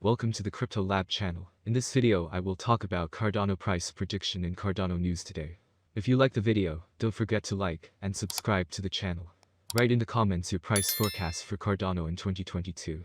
Welcome to the Crypto Lab channel. In this video I will talk about Cardano price prediction and Cardano news today. If you like the video, don't forget to like and subscribe to the channel. Write in the comments your price forecast for Cardano in 2022.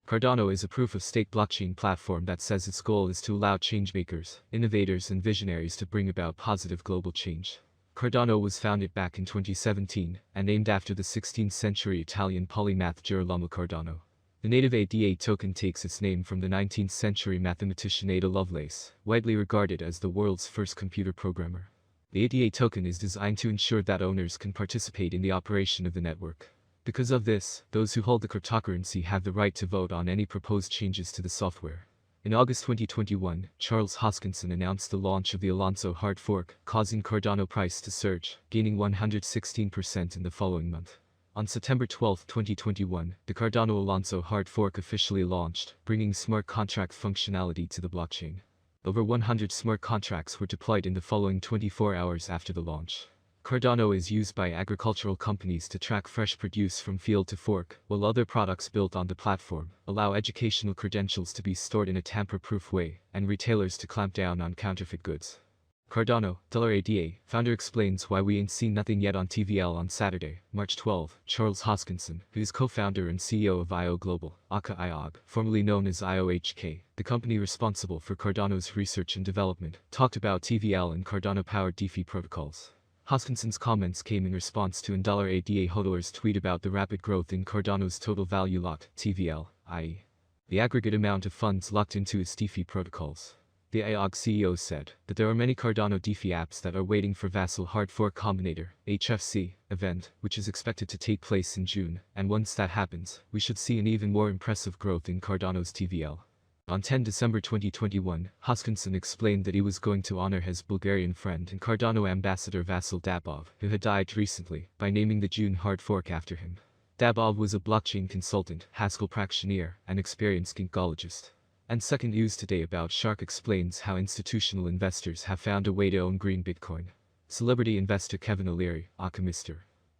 Cardano is a proof-of-stake blockchain platform that says its goal is to allow changemakers, innovators and visionaries to bring about positive global change. Cardano was founded back in 2017 and named after the 16th century Italian polymath Girolamo Cardano. The native ADA token takes its name from the 19th century mathematician Ada Lovelace, widely regarded as the world's first computer programmer. The ADA token is designed to ensure that owners can participate in the operation of the network. Because of this, those who hold the cryptocurrency have the right to vote on any proposed changes to the software. In August 2021, Charles Hoskinson announced the launch of the Alonso hard fork, causing Cardano price to surge, gaining 116% in the following month. On September 12, 2021, the Cardano Alonso hard fork officially launched, bringing smart contract functionality to the blockchain. Over 100 smart contracts were deployed in the following 24 hours after the launch. Cardano is used by agricultural companies to track fresh produce from field to fork, while other products built on the platform allow educational credentials to be stored in a tamper-proof way, and retailers to clamp down on counterfeit goods. Cardano, $ADA, founder explains why we ain't seen nothing yet on TVL on Saturday, March 12. Charles Hoskinson, who is co-founder and CEO of IO Global, aka IOG, formerly known as IOHK, the company responsible for Cardano's research and development, talked about TVL and Cardano-powered DeFi protocols. Hoskinson's comments came in response to an $ADA hodler's tweet about the rapid growth in Cardano's total value locked, TVL, i.e., the aggregate amount of funds locked into its DeFi protocols. The IOG CEO said that there are many Cardano DeFi apps that are waiting for Vassal Hard Fork Combinator (HFC) event, which is expected to take place in June, and once that happens, we should see an even more impressive growth in Cardano's TVL. On 10 December 2021, Hoskinson explained that he was going to honor his Bulgarian friend and Cardano ambassador Vasil Dabov, who had died recently, by naming the June hard fork after him. Dabov was a blockchain consultant, Haskell practitioner, and experienced ginkgologist. And second news today about Shark explains how institutional investors have found a way to own green Bitcoin. Celebrity investor Kevin O'Leary, aka Mr.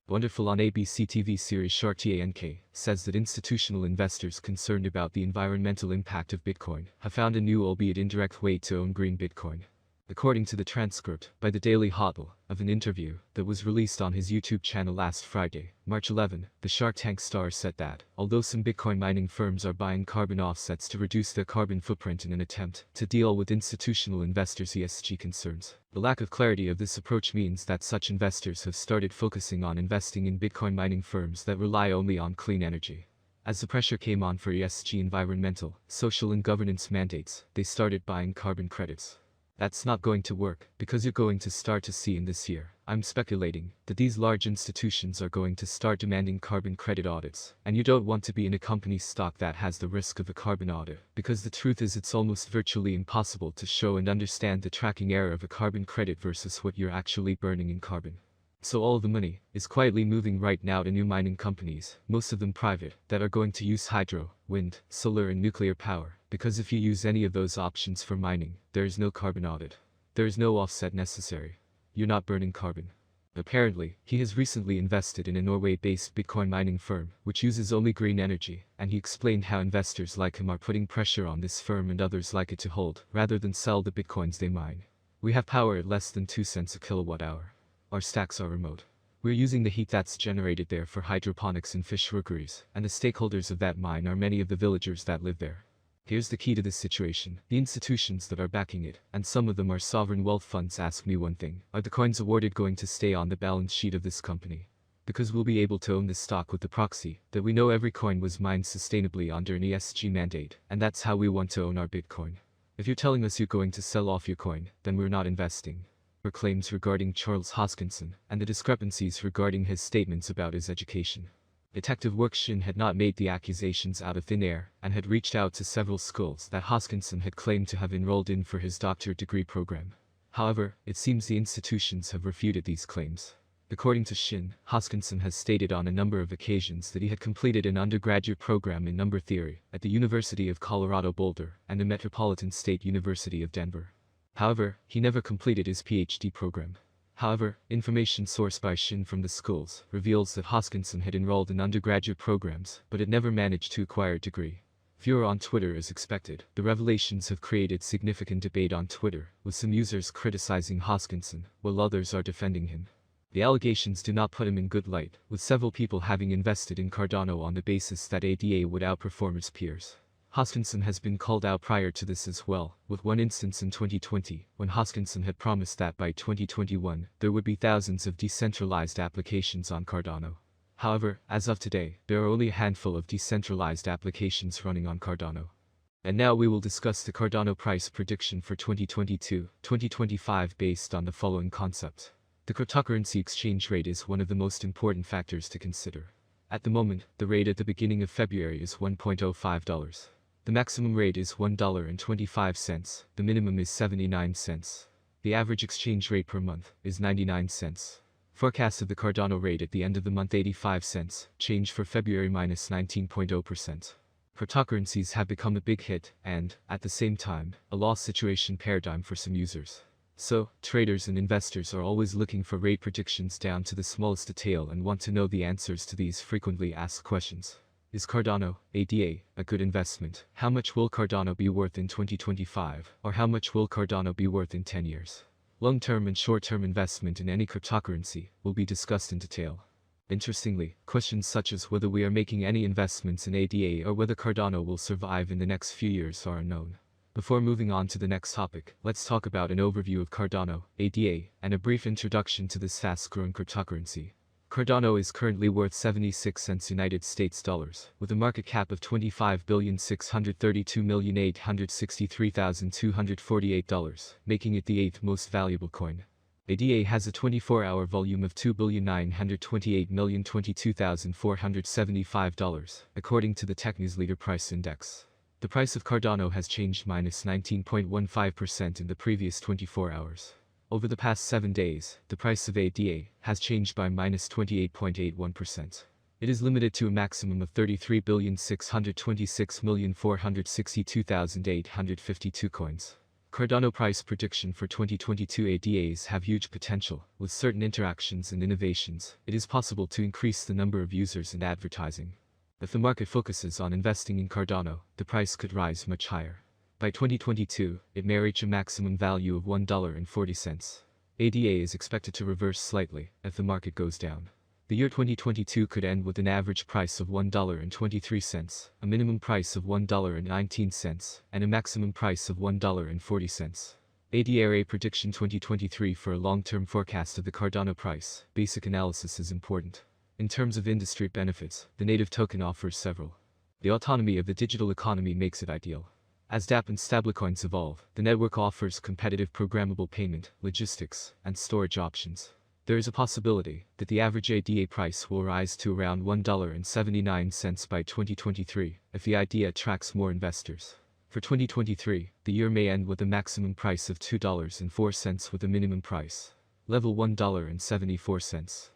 Wonderful on ABC TV series Shark Tank, says that institutional investors concerned about the environmental impact of Bitcoin have found a new albeit indirect way to own green Bitcoin. According to the transcript by the Daily Hodl of an interview that was released on his YouTube channel last Friday, March 11, the Shark Tank star said that, although some Bitcoin mining firms are buying carbon offsets to reduce their carbon footprint in an attempt to deal with institutional investors' ESG concerns, the lack of clarity of this approach means that such investors have started focusing on investing in Bitcoin mining firms that rely only on clean energy. As the pressure came on for ESG environmental, social and governance mandates, they started buying carbon credits. That's not going to work, because you're going to start to see in this year, I'm speculating, that these large institutions are going to start demanding carbon credit audits, and you don't want to be in a company's stock that has the risk of a carbon audit, because the truth is it's almost virtually impossible to show and understand the tracking error of a carbon credit versus what you're actually burning in carbon. So all the money is quietly moving right now to new mining companies, most of them private, that are going to use hydro, wind, solar and nuclear power, because if you use any of those options for mining, there is no carbon audit. There is no offset necessary. You're not burning carbon. Apparently, he has recently invested in a Norway-based Bitcoin mining firm, which uses only green energy, and he explained how investors like him are putting pressure on this firm and others like it to hold, rather than sell the Bitcoins they mine. We have power at less than 2 cents a kilowatt hour. Our stacks are remote. We're using the heat that's generated there for hydroponics and fish rookeries, and the stakeholders of that mine are many of the villagers that live there. Here's the key to this situation. The institutions that are backing it, and some of them are sovereign wealth funds, ask me one thing: are the coins awarded going to stay on the balance sheet of this company? Because we'll be able to own this stock with the proxy that we know every coin was mined sustainably under an ESG mandate, and that's how we want to own our Bitcoin. If you're telling us you're going to sell off your coin, then we're not investing. Her claims regarding Charles Hoskinson, and the discrepancies regarding his statements about his education. Detective Workshin had not made the accusations out of thin air, and had reached out to several schools that Hoskinson had claimed to have enrolled in for his doctorate degree program. However, it seems the institutions have refuted these claims. According to Shin, Hoskinson has stated on a number of occasions that he had completed an undergraduate program in number theory at the University of Colorado Boulder and the Metropolitan State University of Denver. However, he never completed his PhD program. However, information sourced by Shin from the schools reveals that Hoskinson had enrolled in undergraduate programs but had never managed to acquire a degree. Furor on Twitter is expected. The revelations have created significant debate on Twitter, with some users criticizing Hoskinson, while others are defending him. The allegations do not put him in good light, with several people having invested in Cardano on the basis that ADA would outperform its peers. Hoskinson has been called out prior to this as well, with one instance in 2020, when Hoskinson had promised that by 2021, there would be thousands of decentralized applications on Cardano. However, as of today, there are only a handful of decentralized applications running on Cardano. And now we will discuss the Cardano price prediction for 2022-2025 based on the following concepts. The cryptocurrency exchange rate is one of the most important factors to consider. At the moment, the rate at the beginning of February is $1.05. The maximum rate is $1.25, the minimum is 79 cents. The average exchange rate per month is 99 cents. Forecast of the Cardano rate at the end of the month 85 cents, change for February minus 19.0%. Cryptocurrencies have become a big hit and, at the same time, a loss situation paradigm for some users. So, traders and investors are always looking for rate predictions down to the smallest detail and want to know the answers to these frequently asked questions. Is Cardano, ADA, a good investment? How much will Cardano be worth in 2025? Or how much will Cardano be worth in 10 years? Long-term and short-term investment in any cryptocurrency will be discussed in detail. Interestingly, questions such as whether we are making any investments in ADA or whether Cardano will survive in the next few years are unknown. Before moving on to the next topic, let's talk about an overview of Cardano, ADA, and a brief introduction to this fast-growing cryptocurrency. Cardano is currently worth 76 cents United States dollars, with a market cap of $25,632,863,248, making it the 8th most valuable coin. ADA has a 24-hour volume of $2,928,022,475, according to the TechNews Leader Price Index. The price of Cardano has changed minus 19.15% in the previous 24 hours. Over the past 7 days, the price of ADA has changed by minus 28.81%. It is limited to a maximum of 33,626,462,852 coins. Cardano price prediction for 2022 ADAs have huge potential. With certain interactions and innovations, it is possible to increase the number of users and advertising. If the market focuses on investing in Cardano, the price could rise much higher. By 2022, it may reach a maximum value of $1.40. ADA is expected to reverse slightly if the market goes down. The year 2022 could end with an average price of $1.23, a minimum price of $1.19, and a maximum price of $1.40. ADA prediction 2023 for a long-term forecast of the Cardano price. Basic analysis is important. In terms of industry benefits, the native token offers several. The autonomy of the digital economy makes it ideal. As dApp and stablecoins evolve, the network offers competitive programmable payment, logistics, and storage options. There is a possibility that the average ADA price will rise to around $1.79 by 2023 if the idea attracts more investors. For 2023, the year may end with a maximum price of $2.04 with a minimum price level $1.74.